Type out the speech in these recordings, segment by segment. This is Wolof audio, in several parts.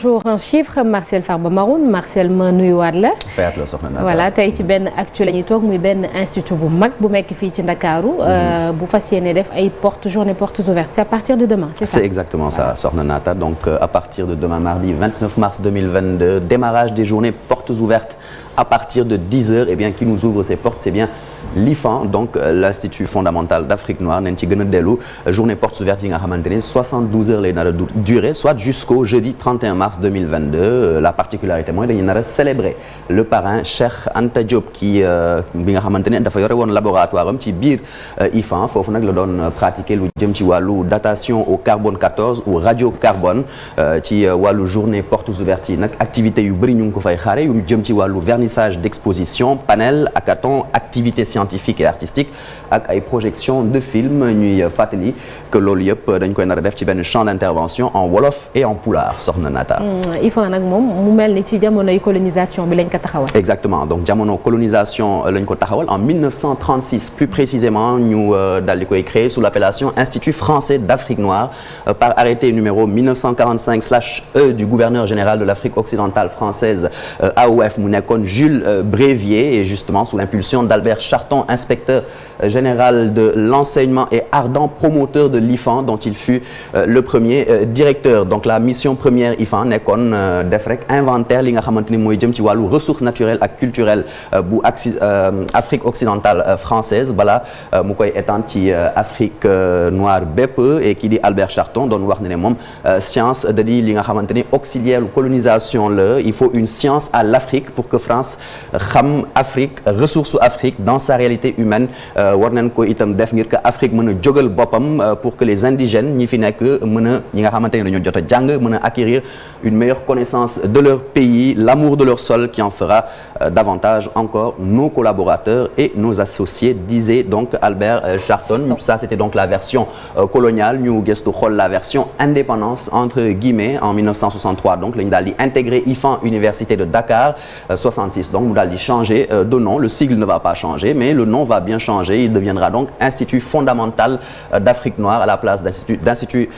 Jour un chiffre Marcel Farba Maroun Marcel ma nuyuwaat la. fayat la soxna Naata. voilà tey ci benn actu la ñuy toog muy benn institut bu mag bu nekk fii ci Ndakaaru. bu fas yéene def ay journée portes ouvertes c'est à partir de demain c'est ça. C'est exactement ça soxna Naata donc à partir de demain mardi 29 mars 2022 démarrage des journées portes ouvertes à partir de 10h et bien qui nous ouvre ses portes c'est bien l'IFAN donc l'Institut fondamental d'Afrique noire nañ ci gën a dellu journée portes ouvertes yi nga xamante ne 72 heures lay nar a durer soit jusqu'au jeudi 31 mars 2022 la particularité mooy dañuy nar a célébrer le parrain Cheikh Anta Diop bi nga xamante ne dafa yore woon laboratoire am ci biir IFAN foofu nag la doon pratiquer lu jëm ci wàllu datation au carbone 14 ou radiocarbone ci wàllu journée portes ouvertes yi nag activités yu bëri ñu ngi ko fay xaare yu jëm ci wàllu vernissage d'exposition panel hackathon activités scientifiques et artistiques ak ay projections de films ñuy fàttali que loolu yëpp dañ koy nar a def ci benn champ d'intervention en wolof et en pulaar soxna Naata. IFAN nag moom mu mel ni ci jamonoy colonisation bi lañ ko taxawal. exactement donc jamono colonisation lañ ko taxawal en 1936 plus précisément ñu daal di koy créer sous l'appellation Institut français d'Afrique noire par arrêté numéro 1945/E du gouverneur général de l'Afrique occidentale française AOF mu nekkoon Jules Brévier et justement sous l'impulsion d'Albert Charton inspecteur général de l'enseignement et ardent promoteur de l'IFAN dont il fut le premier directeur donc la mission première IFAN nekkoon def rek inventaire li nga xamante ni mooy jëm ci wàllu ressources naturelles ak culturelles bu Afrique occidentale française bala mu koy étendre ci Afrique noire bépp et qui dit Albert Charton doon wax ne moom science da di li nga xamante ni auxiliaire colonisation la il faut une science à l'Afrique pour que France xam Afrique ressources Afrique dans sa réalité humaine war nañ ko itam def ngir que Afrique mën a jógal boppam pour que les indigènes ñi fi nekk mën a ñi nga xamante ne dañoo jot a jàng mën a acquérir une meilleure connaissance de leur pays l'amour de leur sol qui en fera davantage encore nos collaborateurs et nos associés disait donc Albert Charton ça c'était donc la version coloniale ñu gëstu xool la version indépendance entre guillemets en 1963 donc lañu daal di intégrer IFAN Université de Dakar 66 donc mu daal di changer de nom le sigle ne va pas changer mais le nom va bien changer il deviendra donc Institut fondamental d'Afrique noire à la place d'institut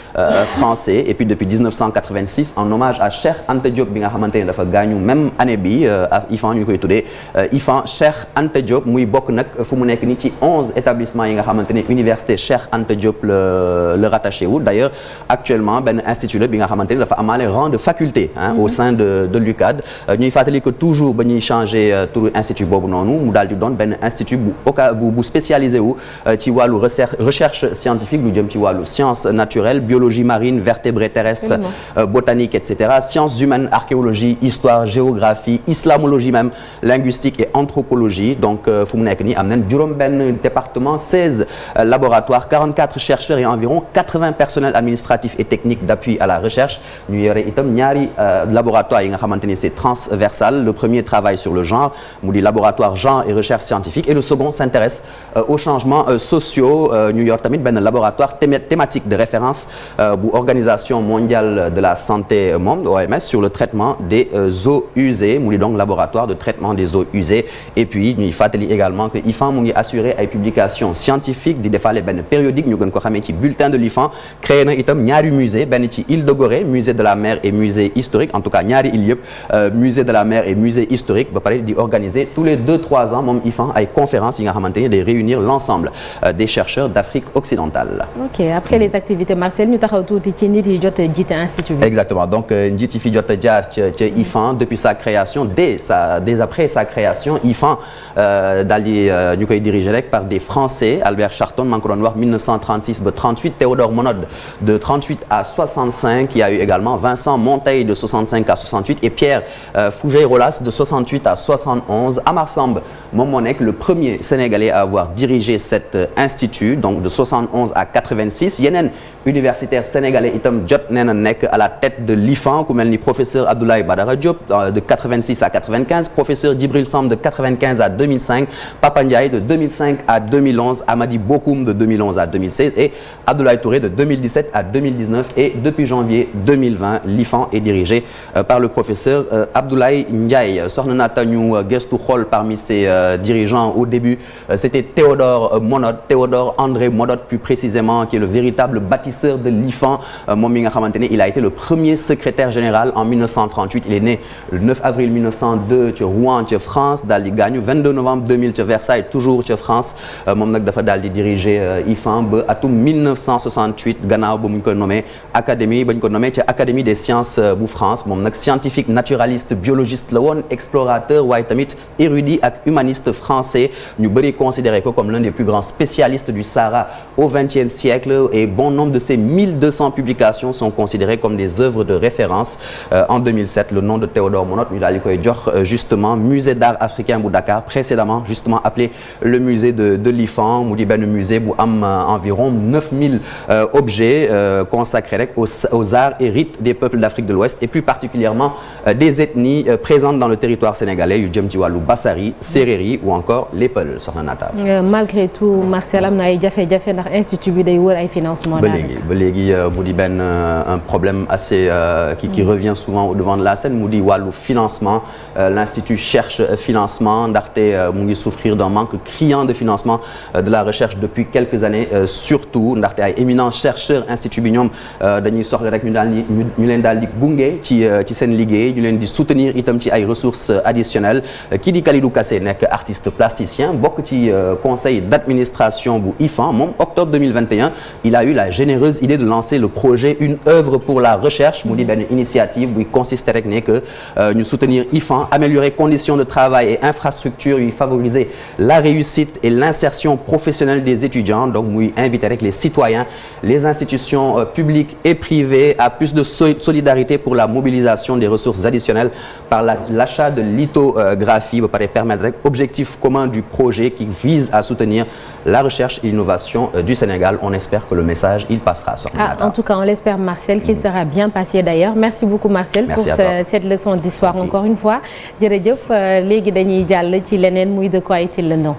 français et puis depuis 1986 en hommage à Cheikh Anta Diop bi nga xamante ne dafa gaañu même année bi IFAN ñu koy tuddee IFAN Cheikh Anta Diop muy bokk nag fu mu nekk ni ci 11 établissements yi nga xamante ne université Cheikh Anta Diop le rattaché wu d'ailleurs actuellement benn institut la bi nga xamante ne dafa amaale rang de faculté au sein de l'UCAD ñuy fàttali que toujours ba ñuy changer turu institut boobu noonu mu daal di doon benn institut bu spécialisé wu ci wàllu recherche scientifique lu jëm ci wàllu sciences naturelles biologie marine vertébrés terrestres botanique etc sciences humaines archéologie histoire géographie islamologie même linguistique et anthropologie donc fu mu nekk nii am nañ juróom-benn département 16 laboratoires 44 chercheurs et environ 80 personnels administratifs et techniques d'appui à la recherche ñu yore itam ñaari laboratoires yi nga xamante ni c'est transversal le premier travaille sur le genre mu di laboratoire genre et recherche scientifique et le second s'intéresse aux changements sociaux ñu yor tamit benn laboratoire thématique de référence bu organisation mondiale de la santé moom OMS sur le traitement des eaux usées mu di donc laboratoire de traitement des eaux usées et puis ñuy fàttali également que IFAN mu ngi assurer ay publications scientifiques di defaale benn périodique ñu gën ko xamee ci bulletin de l'IFAN créé na itam ñaari musée benn ci île de Gorée musée de la mer et musée historique en tout cas ñaari île yëpp musée de la mer et musée historique ba pare di organiser tous les 2-3 ans moom IFAN ay conférences yi nga xamante ni day réunir l'ensemble des chercheurs d'Afrique occidentale. ok après les activités Marcel ñu taxaw tuuti ci nit yi jot a jiite institut bi. exactement donc njiit yi fi jot a jaar ca IFAN depuis sa création dès après sa création IFAN daal di ñu koy diriger rek par des Français Albert Charton maa ngi ko doon wax 1936 ba 38 Théodore Monod de 38 à 65 il y a eu également Vincent Monteil de 65 à 68 et Pierre Fougeray-Rolas de 68 à 71 Amar Samb moom moo nekk le premier Sénégalais à avoir dirigé cet institut donc de 71 à 86 yeneen universitaire sénégalais itam jot nee na nekk à la tête de l'IFAN ku mel ni professeur Abdoulaye Badara Diop de 86 à 95 professeur Djibril Samb de 95 à 2005 Papa Ndiaye de 2005 à 2011 Amady Bokoum de 2011 à 2016 et Abdoulaye Touré de 2017 à 2019 et depuis janvier 2020 l'IFAN est dirigé par le professeur Abdoulaye Ndiaye soxna Naata ñu gëstu xool parmi ses dirigeants au début c'était Théodore Monod Théodore André Monod plus précisément qui est le véritable bâtisseur bâtisseur de l'IFAN moom mi nga xamante ne il a été le premier secrétaire général en 1938 il est né le 9 avril 1902 ci Rouen ci France daal di gaañu 22 novembre 2000 ci Versailles toujours ci France moom nag dafa daal di diriger IFAN ba atum 1968 gannaaw ba mu ñu ko nommé académie ba ñu ko nommé ci académie des sciences bu France moom nag scientifique naturaliste biologiste la woon explorateur waaye tamit érudit ak humaniste français ñu bëri considéré ko comme l'un des plus grands spécialistes du Sahara au XXe siècle et bon nombre de ses 1200 publications sont considérées comme des œuvres de référence en 2007 le nom de Théodore Monod ñu daal di koy jox justement musée d'art africain bu Dakar précédemment justement appelé le musée de l'IFAN mu di benn musée bu am environ 9000 objets consacrés rek aux arts et rites des peuples d'Afrique de l'Ouest et plus particulièrement des ethnies présentes dans le territoire sénégalais yu jëm ci wàllu Bassari Sérère ou encore les Peul soxna Naata. Malgré tout Marcel am na ay jafe-jafe ndax institut bi day wër ay financement ba léegi mu di benn un problème assez qui revient souvent au devant de la scène mu di wàllu financement l'institut cherche financement ndaxte mu ngi souffrir d'un manque criant de financement de la recherche depuis quelques années surtout ndaxte ay éminents chercheurs institut bi ñoom dañuy soxla rek ñu leen daal di gunge ci seen liggéey ñu leen di soutenir itam ci ay ressources additionnelles kii di Kalidou Kassé nekk artiste plasticien bokk ci conseil d'administration bu IFAN moom octobre 2021 il a eu la généreuse idée de lancer le projet une œuvre pour la recherche mu di benn initiative buy consister rek ne que ñu soutenir IFAN améliorer conditions de travail et infrastructures yuy favoriser la réussite et l'insertion professionnelle des étudiants donc muy inviter rek les citoyens les institutions publiques et privées à plus de solidarité pour la mobilisation des ressources additionnelles par l'achat de lithographie ba pare permettre rek objectif commun du projet qui vise à soutenir la recherche et l'innovation du Sénégal on espère que le message il passera. En tout cas on l'espère Marcel qu'il sera bien passé d'ailleurs merci beaucoup Marcel pour cette leçon d'histoire encore une fois jërëjëf léegi dañuy jàll ci leneen muy de quoi est-il le nom.